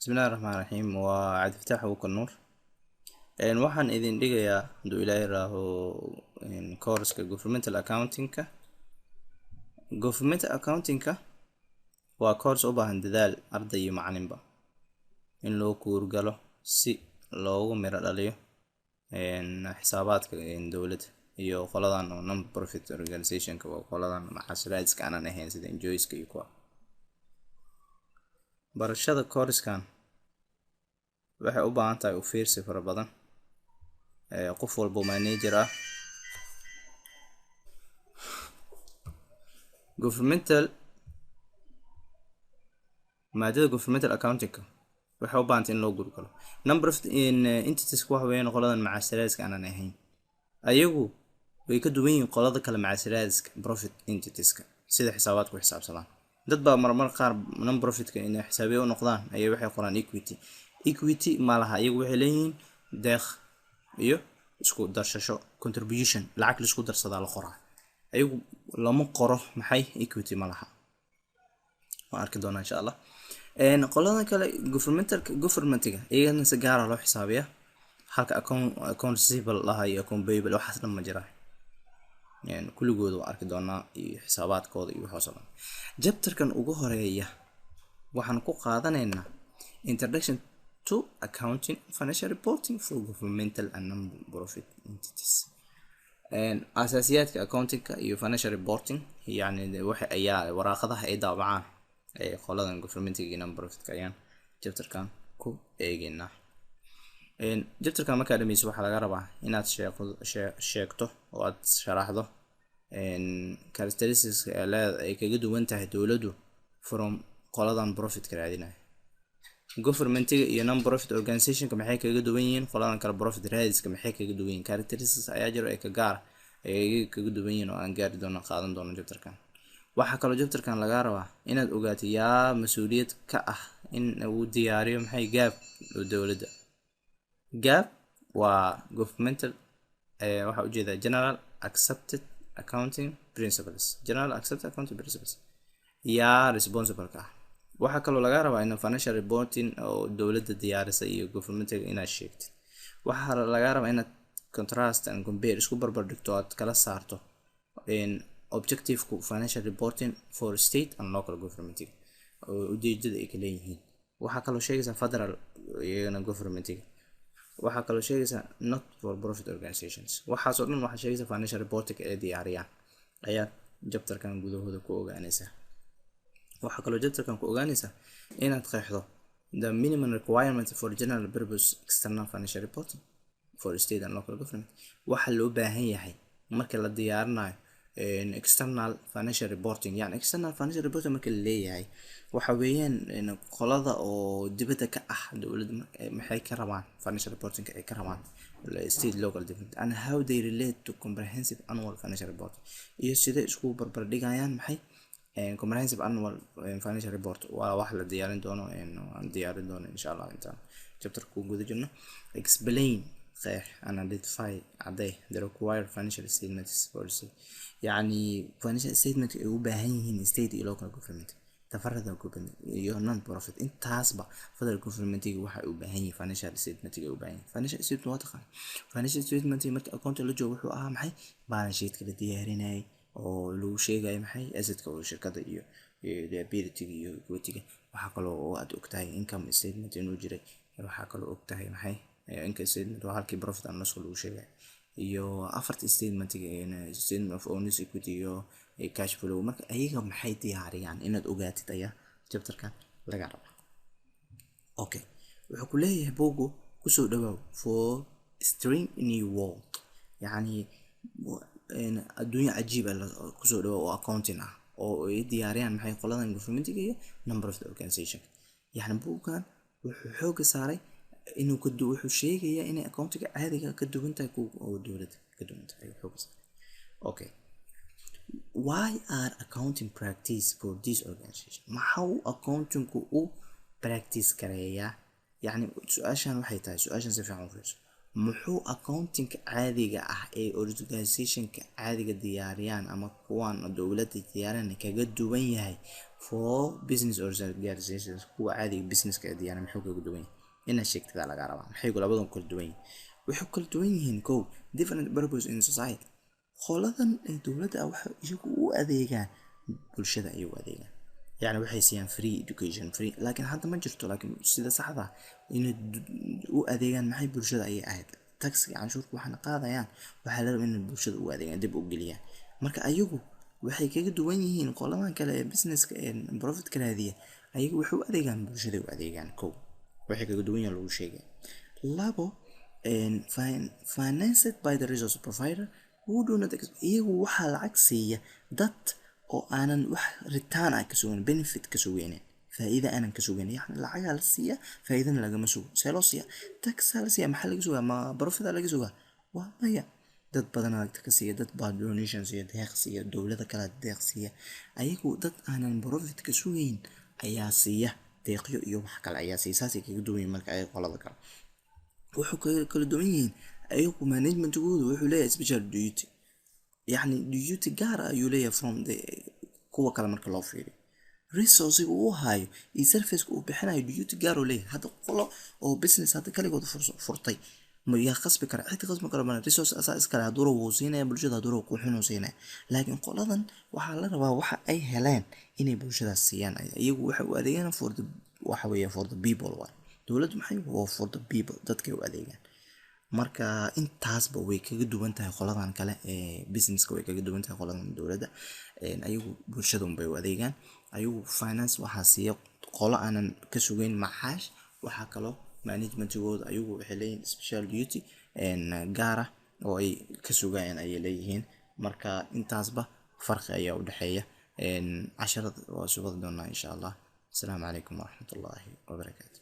بسم الله الرحمن الرحيم وعاد فتح أبو النور. waxaan idin dhigayaa haduu ilaahay raaho course-ka governmental accounting-ka waa course u baahan dadaal arday iyo macalinba in loo kuurgalo si loogu miro dhaliyo xisaabaadka dawladda iyo qoladan non-profit organization-ka waa qoladan maxasiraadka aan ahayn sida NGOs-ka iyo kuwa barashada course-kan waxay u baahan tahay u fiirsi fara badan qof walba manager ah maadada governmental accounting waxay u baahan tahay in loo gurgalo number of entities waxa weeyaan qoladan macasiraadka aan ahayn ayagu way ka duwan yihiin qolada kale macasiraadka profit entities-ka sida xisaabaadku xisaabsadaan dad baa marmar qaar non-profit-ka inay xisaabiye u noqdaan ayay waxay qoraan equity ma laha iyagu waxay leeyihiin deeq iyo isku darsasho contribution lacag la isku darsadaa la qoraa ayagu lama qoro maxay equity ma laha waan arki doonaa insha Allah qolada kale government-ga iyagana si gaar ah loo xisaabiyaa halka account receivable laha iyo account payable waxaas dhan ma jiraan kulligooda waan arki doonaa iyo xisaabaadkooda iyo waxa soo chapter-kan ugu horeeya waxaan ku qaadanaynaa introduction to accounting financial reporting for governmental and non-profit entities asaasiyaadka accounting-ka iyo financial reporting yani waxa ayaa waraaqadaha ay daabacaan qoladan government-ga iyo non-profit-ka ayaan chapter-kan ku eegaynaa chapter-kan markaa dhamayso waxaa laga rabaa inaad sheegto oo aad sharaxdo characteristics ay kaga duwan tahay dawladdu from qoladan profit-ka raadinaya government-ga iyo non-profit organization-ka maxay kaga duwan yihiin qoladan kale profit raadiska maxay kaga duwan yihiin characteristics ayaa jiro ay kaga duwan yihiin oo aan gaari doono qaadan doono chapter-kan waxa kale chapter-kan laga rabaa inaad ogaato yaa mas'uuliyad ka ah in uu diyaariyo maxay gaab dawladda gaab waa governmental waxa u jeedaa general accepted accounting principles yaa responsible ka ah waxa kale laga rabaa in financial reporting oo dawladda diyaarisay iyo government-ga inaad sheegtid waxa laga rabaa inaad contrast and compare isku barbar dhigto aad kala saarto objective financial reporting for state and local government-ga ujeedada ay kala yihiin waxa kale sheegaysaa federal iyo government-ga waxa kale sheegaysaa not for profit organizations waxaas oo dhan waxa sheegaysaa financial reporting ee diyaariyaan ayaa chapter-kan gudahooda ku ogaanaysaa waxa kale chapter-kan ku ogaanaysaa inaad qeexdo the minimum requirement for general purpose external financial reporting for state and local government waxa loo baahan yahay marka la diyaarinayo external financial reporting yani external financial reporting marka la leeyahay waxa weeyaan qolada oo dibadda ka ah dawladda maxay ka rabaan financial reporting ay ka rabaan state local government and how they relate to comprehensive annual financial report iyo sida isku barbar dhigayaan maxay comprehensive annual financial report waa wax la diyaarin doono aan diyaarin doono insha Allah intaan chapter-ku guda jirno explain and identify the required financial statements for يعني financial statement ay u baahan yihiin state iyo local government tafarada government iyo non-profit intaasba federal government-ga waxa ay u baahan yihiin financial statement-ga u baahan financial statement waa taqaan financial statement marka account la joogo wuxuu ahaa maxay balance sheet la diyaarinay oo lagu sheegay maxay asset-ka oo shirkadda iyo liability-ga iyo equity-ga waxa kale oo aad ogtahay income statement inuu jiray waxa kale oo ogtahay maxay income statement waa halkii profit and loss lagu sheegay iyo afarta statement-ga statement of owners equity iyo cash flow marka ayaga maxay diyaariyaan inaad ogaatid ayaa chapter-kan laga rabaa okay wuxuu ku leeyahay bogo ku soo dhawaaw for string new world yani adduunyo cajiib ah ku soo dhawaaw oo accounting ah oo ay diyaariyaan maxay qoladan government-ga iyo number of the organization yani bogan wuxuu xoog saaray inuu wuxuu sheegayaa in accounting caadiga ka duwan tahay oo dawladda ka duwan tahay xoog okay why are accounting practice for this organization maxaa accounting u practice kareeyaa yani su'aashan waxay tahay su'aashan si fiican u fiirso muxuu accounting caadiga ah ee organization-ka caadiga diyaariyaan ama kuwan dawladda diyaariyaan kaga duwan yahay for business organizations kuwa caadiga businesska diyaana maxay kaga duwan yihiin inaad sheegtada laga rabaa maxay labadan kala duwan yihiin waxay kala duwan yihiin kow different purpose in society qoladan dowladda waxa iyagu u adeegaan bulshada ay u adeegaan yani waxay siiyaan free education free laakiin hadda ma jirto laakiin sida saxda in u adeegaan maxay bulshada ay ahayd taxiga canshuurka waxana qaadayaan waxa la rabaa in bulshada u adeegaan dib u geliyaan marka ayagu waxay kaga duwan yihiin qoladan kale ee businesska ee profit ka raadiya ayagu waxay u adeegaan bulshada u adeegaan kow waxay kaga duwan yihiin lagu sheegay labo financed by the resource provider who do not iyagu waxaa lacag siiya dad oo aanan wax return ah ka sugan benefit ka sugayn faa'iido aanan ka sugan yani lacag la siiya faa'iidana lagama sugo see loo siiya tax la siiya maxaa laga sugaa ma profit laga sugaa waa maya dad badan lacag ka siiya dad baa donations iyo deeq siiya dowladda kala deeq siiya ayagu dad aanan profit ka sugayn ayaa siiya deeqyo iyo wax kale ayaa siiya saasi kaga duwan yihiin marka ay qolada kale wuxuu kala duwan yihiin ayagu managementkoodu wuxuu leeyahay special duty يعني duty gaar ah ayuu leeyahay from the kuwa kale marka loo fiiriyo resource uu hayo iyo service uu bixinayo duty gaar uu leeyahay hadda qolo oo business hadda kaligood furtay ma yaa qasbi kara cid qasbi kara bana resource asaas kale haduu uu siinaya bulshada haduu ku xun uu siinaya laakiin qoladan waxa la rabaa waxa ay heleen inay bulshada siiyaan iyagu waxa u adeegaan for the waxa weeye for the people waa dawladdu maxay for the people dadka u adeegaan marka intaasba way kaga duwan tahay qoladan kale ee businesska way kaga duwan tahay qoladan dowladda ayagu bulshada bay u adeegaan ayagu finance waxa siiya qolo aanan ka sugayn macaash waxa kale managementkooda ayagu waxay leeyihiin special duty gaar ah oo ay ka sugayaan ay leeyihiin marka intaasba farqi ayaa u dhaxeeya casharada waa soo wada doonaa insha Allah. Assalamu alaykum wa rahmatullahi wa barakatuh.